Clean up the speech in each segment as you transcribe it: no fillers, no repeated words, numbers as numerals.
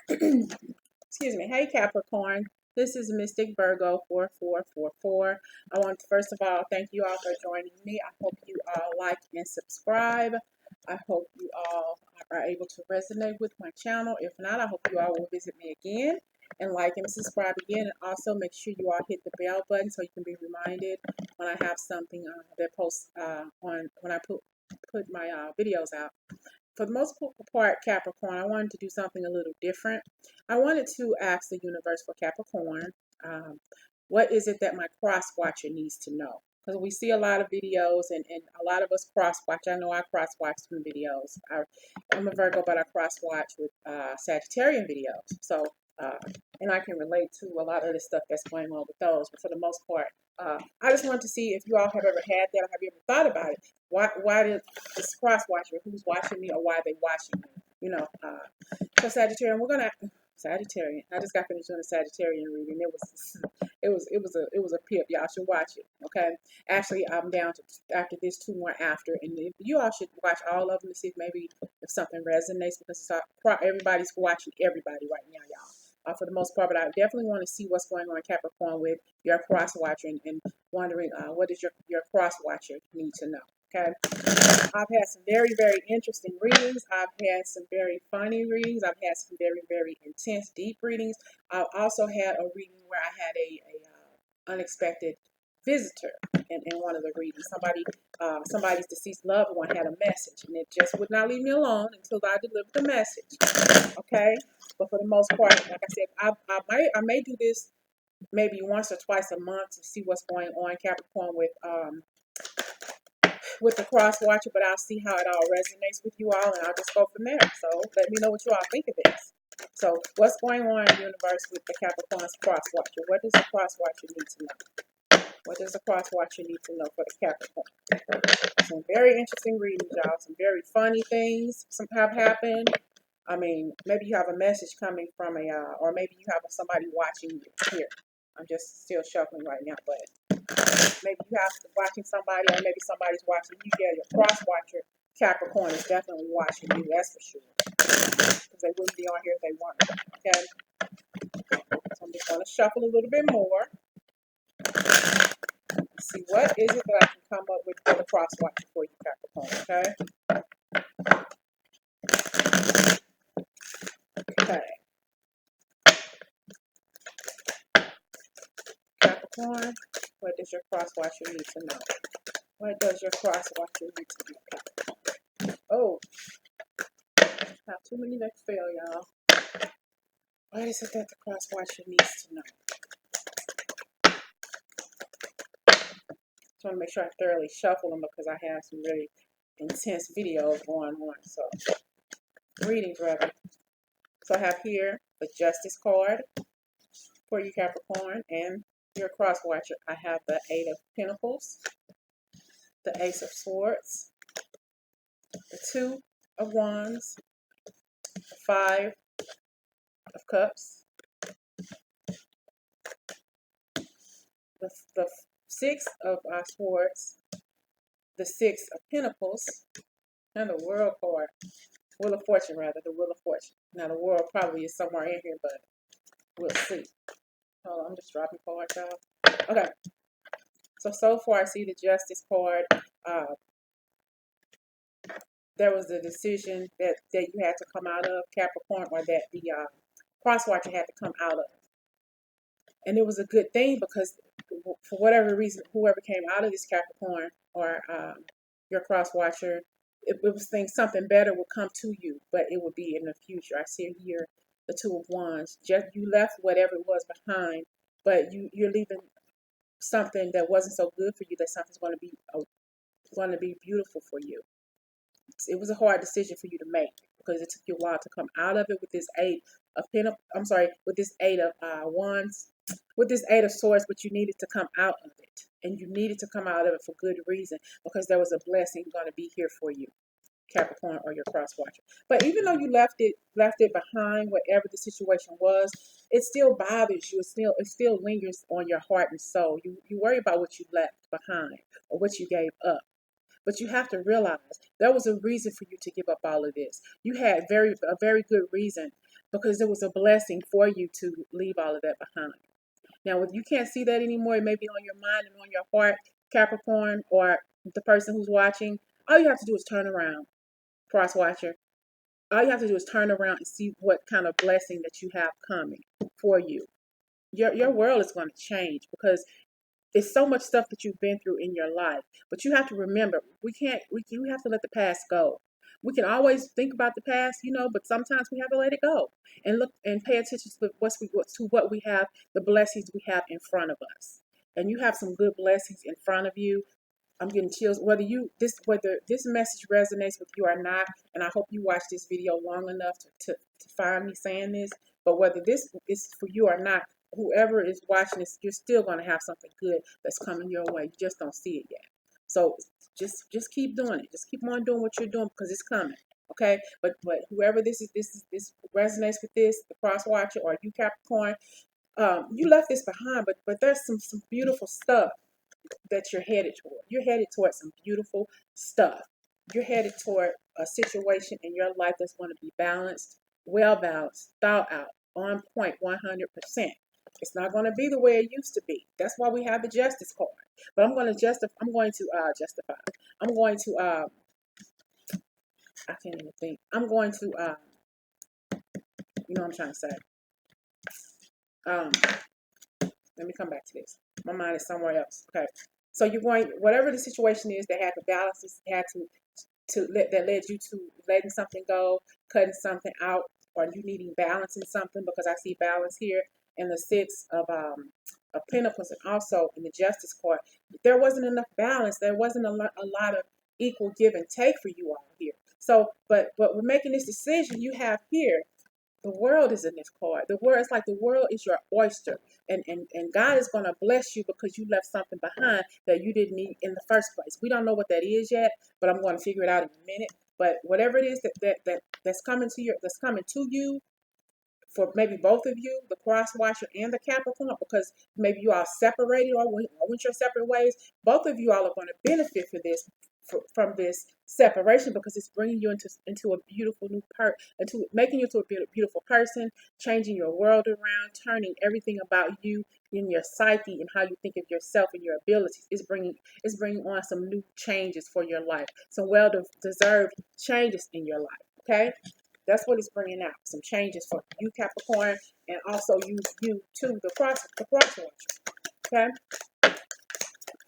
Excuse me. Hey Capricorn, this is Mystic Virgo 4444. I want to first of all thank you all for joining me. I hope you all like and subscribe. I hope you all are able to resonate with my channel. If not, I hope you all will visit me again and like and subscribe again. And also make sure you all hit the bell button so you can be reminded when I have something that posts on when I put my videos out. For the most part, Capricorn, I wanted to do something a little different. I wanted to ask the universe for Capricorn, what is it that my cross watcher needs to know? Because we see a lot of videos, and a lot of us cross watch. I know I cross watch some videos. I'm a Virgo, but I cross watch with Sagittarian videos. So, and I can relate to a lot of the stuff that's going on with those. But for the most part, I just wanted to see if you all have ever had that, or have you ever thought about it? Why did this cross watcher, who's watching me, or why are they watching me? You know, so Sagittarian, Sagittarian. I just got finished doing a Sagittarian reading. It was a pip. Y'all should watch it. Okay. Actually, I'm down to after this 2 more after, and you all should watch all of them to see if something resonates, because everybody's watching everybody right now, y'all. For the most part, but I definitely want to see what's going on in Capricorn with your cross watcher, and wondering what does your cross watcher need to know. Okay. I've had some very, very interesting readings. I've had some very funny readings. I've had some very, very intense, deep readings. I've also had a reading where I had a unexpected visitor in one of the readings. Somebody's deceased loved one had a message, and it just would not leave me alone until I delivered the message. Okay, but for the most part, like I said, I may do this maybe once or twice a month to see what's going on, Capricorn, with the cross watcher, but I'll see how it all resonates with you all, and I'll just go from there. So let me know what you all think of this. So what's going on in the universe with the Capricorn's cross watcher? What does the cross watcher need to know? What does the cross watcher need to know for the Capricorn? Some very interesting readings, y'all. Some very funny things some have happened. I mean, maybe you have a message coming from or maybe you have somebody watching you here. I'm just still shuffling right now, but maybe you have watching somebody, or maybe somebody's watching you. Yeah, your cross watcher Capricorn is definitely watching you. That's for sure, because they wouldn't be on here if they weren't. Okay, so I'm just going to shuffle a little bit more. See what is it that I can come up with for the cross watcher for you, Capricorn. Okay. Capricorn, what does your cross watcher need to know? What does your cross watcher need to know, Capricorn? Oh, not too many that fail, y'all. What is it that the cross watcher needs to know? Just want to make sure I thoroughly shuffle them, because I have some really intense videos going on. So, readings rather. So I have here the Justice card for you, Capricorn, and your cross watcher. I have the 8 of Pentacles, the Ace of Swords, the 2 of Wands, the 5 of Cups, the 6 of Swords, the 6 of Pentacles, and the World card. Wheel of Fortune, rather, the Wheel of Fortune. Now, the World probably is somewhere in here, but we'll see. Hold on, I'm just dropping cards out. Okay. So far, I see the Justice card. There was a decision that you had to come out of, Capricorn, or that the cross watcher had to come out of. And it was a good thing, because for whatever reason, whoever came out of this, Capricorn, or your cross watcher, it was thinking something better would come to you, but it would be in the future. I see here the 2 of Wands. Just you left whatever it was behind, but you're leaving something that wasn't so good for you. That something's going to be beautiful for you. It was a hard decision for you to make, because it took you a while to come out of it with this 8 of Pentacles. I'm sorry, with this 8 of Wands, with this 8 of Swords, but you needed to come out of it, and you needed to come out of it for good reason, because there was a blessing going to be here for you, Capricorn, or your cross watcher. But even though you left it behind, whatever the situation was, it still bothers you. It still lingers on your heart and soul. You worry about what you left behind, or what you gave up. But you have to realize there was a reason for you to give up all of this. You had a very good reason because it was a blessing for you to leave all of that behind. Now, if you can't see that anymore, it may be on your mind and on your heart, Capricorn, or the person who's watching. All you have to do is turn around, cross watcher. All you have to do is turn around and see what kind of blessing that you have coming for you. Your world is going to change because it's so much stuff that you've been through in your life. But you have to remember, you have to let the past go. We can always think about the past, but sometimes we have to let it go and look and pay attention to what we have, the blessings we have in front of us. And you have some good blessings in front of you. I'm getting chills. Whether this message resonates with you or not, and I hope you watch this video long enough to find me saying this. But whether this is for you or not, whoever is watching this, you're still going to have something good that's coming your way. You just don't see it yet. So just keep doing it. Just keep on doing what you're doing because it's coming. Okay. But whoever this resonates with this, the cross watcher or you Capricorn, you left this behind. But there's some beautiful stuff that you're headed toward. You're headed toward some beautiful stuff. You're headed toward a situation in your life that's going to be balanced, well balanced, thought out, on point, 100%. It's not going to be the way it used to be. That's why we have the justice card. But I'm going to justify. I'm going to justify. I'm going to. I can't even think. I'm going to. You know what I'm trying to say. Let me come back to this. My mind is somewhere else. Okay. So you're going, whatever the situation is that had to balance, that led you to letting something go, cutting something out, or you needing balance in something, because I see balance here in the Six of Pentacles and also in the Justice card. There wasn't enough balance. There wasn't a lot of equal give and take for you all here. So, but we're making this decision you have here. The world is in this card. It's like the world is your oyster. And God is going to bless you because you left something behind that you didn't need in the first place. We don't know what that is yet, but I'm going to figure it out in a minute. But whatever it is that's coming to you, for maybe both of you, the cross watcher and the Capricorn, because maybe you all separated or went your separate ways. Both of you all are going to benefit from this separation because it's bringing you into a beautiful new into making you into a beautiful person, changing your world around, turning everything about you in your psyche and how you think of yourself and your abilities. It's bringing on some new changes for your life, some well-deserved changes in your life. Okay. That's what it's bringing out. Some changes for you, Capricorn, and also you too, the cross watcher. Okay,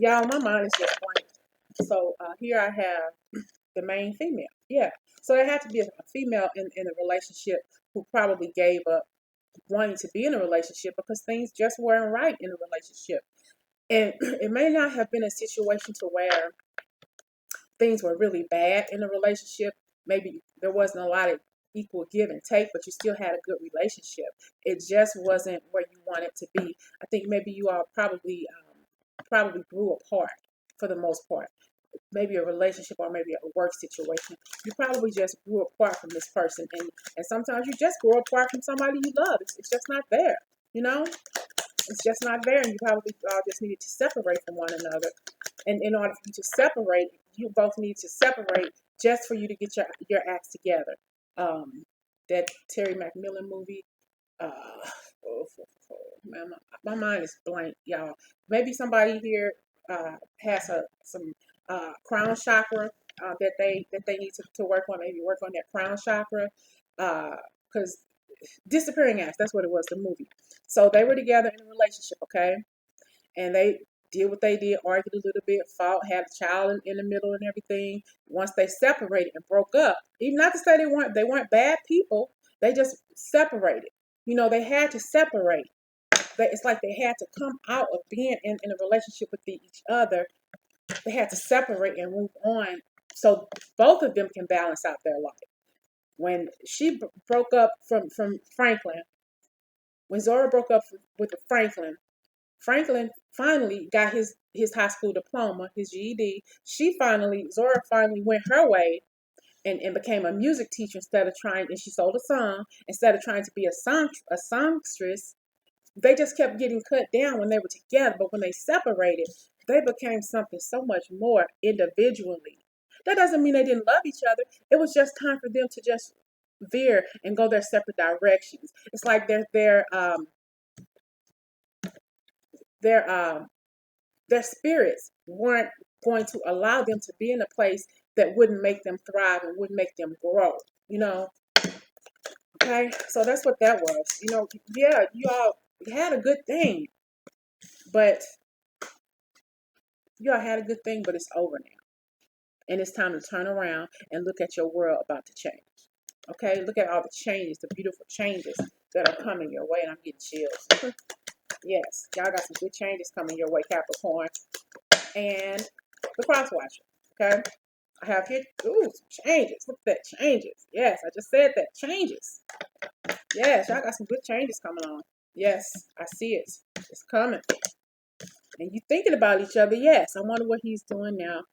y'all, my mind is just blank. So here I have the main female. Yeah, so there had to be a female in a relationship who probably gave up wanting to be in a relationship because things just weren't right in a relationship, and it may not have been a situation to where things were really bad in a relationship. Maybe there wasn't a lot of equal give and take, but you still had a good relationship. It just wasn't where you wanted to be. I think maybe you all probably grew apart for the most part. Maybe a relationship or maybe a work situation. You probably just grew apart from this person, and sometimes you just grow apart from somebody you love. It's just not there, you know. It's just not there, and you probably just needed to separate from one another. And in order for you to separate, you both need to separate just for you to get your acts together. That Terry McMillan movie. Oh, man, my mind is blank, y'all. Maybe somebody here has some crown chakra that they need to work on. Maybe work on that crown chakra, because Disappearing Acts. That's what it was. The movie. So they were together in a relationship, okay, and they did what they did, argued a little bit, fought, had a child in the middle and everything. Once they separated and broke up, even not to say they weren't bad people, they just separated. You know, they had to separate. It's like they had to come out of being in a relationship with each other. They had to separate and move on so both of them can balance out their life. When she broke up from Franklin, when Zora broke up with Franklin finally got his high school diploma, his GED. Zora finally went her way and became a music teacher and she sold a song, instead of trying to be a songstress. They just kept getting cut down when they were together, but when they separated, they became something so much more individually. That doesn't mean they didn't love each other. It was just time for them to just veer and go their separate directions. It's like their their spirits weren't going to allow them to be in a place that wouldn't make them thrive and wouldn't make them grow, you know. Okay, so that's what that was. You know, yeah, you all had a good thing, but you all had a good thing, but it's over now. And it's time to turn around and look at your world about to change. Okay, look at all the changes, the beautiful changes that are coming your way. And I'm getting chills. Yes, y'all got some good changes coming your way, Capricorn. And the cross watcher. Okay, I have here, ooh, some changes. Look at that, changes. Yes, I just said that, changes. Yes, y'all got some good changes coming on. Yes, I see it. It's coming. And you thinking about each other. Yes, I wonder what he's doing now.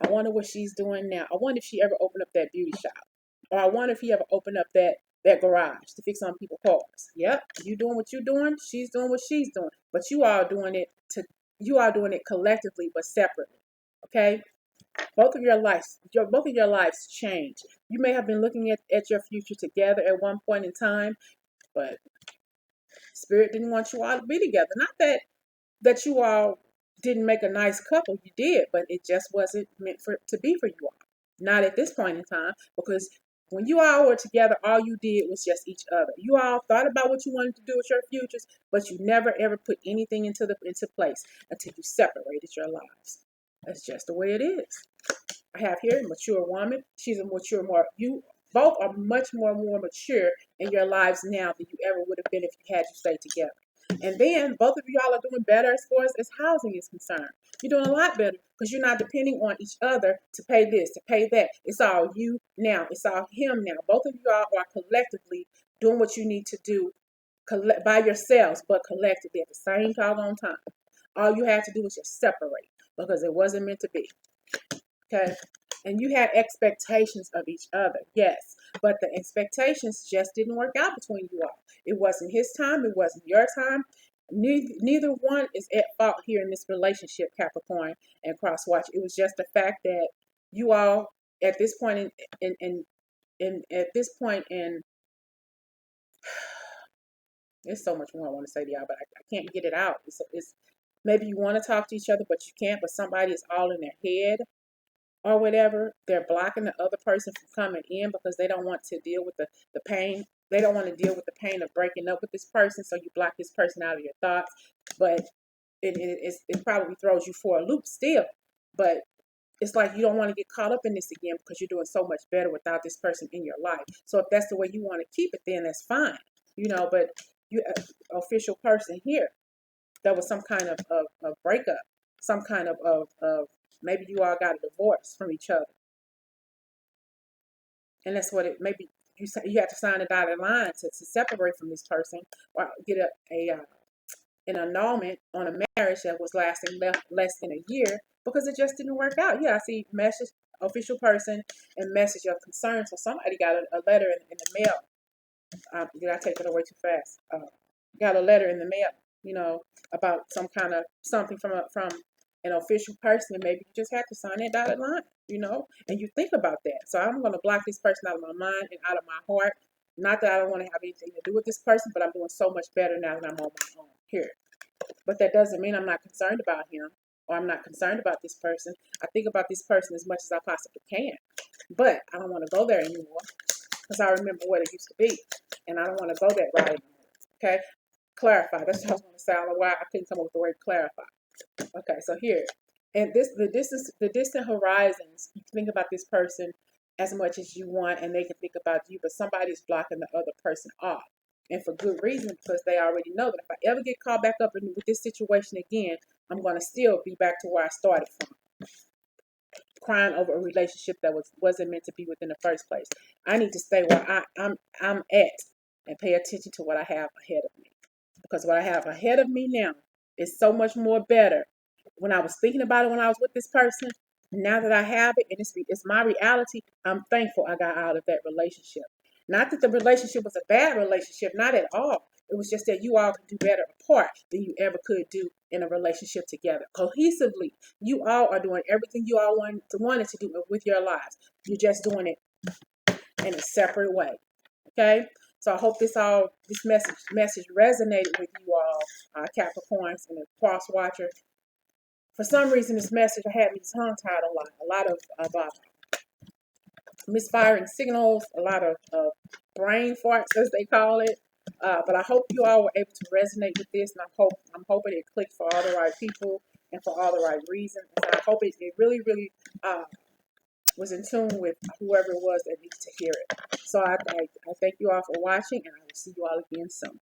I wonder what she's doing now. I wonder if she ever opened up that beauty shop. Or I wonder if he ever opened up that garage to fix on people's cars. Yep, you doing what you're doing, she's doing what she's doing. But you are doing it collectively but separately. Okay? Both of your lives change. You may have been looking at your future together at one point in time, but Spirit didn't want you all to be together. Not that you all didn't make a nice couple. You did, but it just wasn't meant to be for you all. Not at this point in time, because when you all were together, all you did was just each other. You all thought about what you wanted to do with your futures, but you never ever put anything into place until you separated your lives. That's just the way it is. I have here a mature woman. She's a mature you both are much more mature in your lives now than you ever would have been if you had you stayed together. And then both of y'all are doing better as far as housing is concerned. You're doing a lot better because you're not depending on each other to pay this, to pay that. It's all you now. It's all him now. Both of y'all are collectively doing what you need to do by yourselves, but collectively at the same doggone time. All you had to do was just separate because it wasn't meant to be. Okay? And you had expectations of each other, yes, but the expectations just didn't work out between you all. It wasn't his time, it wasn't your time. Neither one is at fault here in this relationship, Capricorn and Crosswatch. It was just the fact that you all at this point in there's so much more I want to say to y'all, but I can't get it out. It's maybe you want to talk to each other, but you can't. But somebody is all in their head or whatever. They're blocking the other person from coming in because they don't want to deal with the pain. They don't want to deal with the pain of breaking up with this person, so you block this person out of your thoughts. But it probably throws you for a loop still. But it's like you don't want to get caught up in this again because you're doing so much better without this person in your life. So if that's the way you want to keep it, then that's fine. But you official person here, there was some kind of breakup, some kind of maybe you all got a divorce from each other. And that's what it maybe you have to sign a dotted line to separate from this person or get an annulment on a marriage that was lasting less than a year because it just didn't work out. Yeah, I see message, official person, and message of concern. So somebody got a letter in the mail. Did I take it away too fast? Got a letter in the mail, about some kind of something from an official person, and maybe you just have to sign that dotted line, and you think about that. So I'm going to block this person out of my mind and out of my heart. Not that I don't want to have anything to do with this person, but I'm doing so much better now that I'm on my own. Here. But that doesn't mean I'm not concerned about him or I'm not concerned about this person. I think about this person as much as I possibly can. But I don't want to go there anymore because I remember what it used to be. And I don't want to go that route anymore. Okay? Clarify. That's what I was going to say. I don't know why I couldn't come up with the word clarify. Okay, so here. And the distant horizons, you think about this person as much as you want and they can think about you, but somebody's blocking the other person off. And for good reason, because they already know that if I ever get caught back up with this situation again, I'm going to still be back to where I started from. Crying over a relationship that wasn't meant to be within the first place. I need to stay where I'm at and pay attention to what I have ahead of me. Because what I have ahead of me now is so much more better. When I was thinking about it when I was with this person, now that I have it and it's my reality, I'm thankful I got out of that relationship. Not that the relationship was a bad relationship, not at all. It was just that you all could do better apart than you ever could do in a relationship together. Cohesively, you all are doing everything you all wanted to do with your lives. You're just doing it in a separate way. Okay, so I hope this message resonated with you all, Capricorns and the cross watcher. For some reason, this message had me tongue tied a lot of misfiring signals, a lot of brain farts, as they call it. But I hope you all were able to resonate with this, and I'm hoping it clicked for all the right people and for all the right reasons. And I hope it really, really was in tune with whoever it was that needs to hear it. So I thank you all for watching, and I will see you all again soon.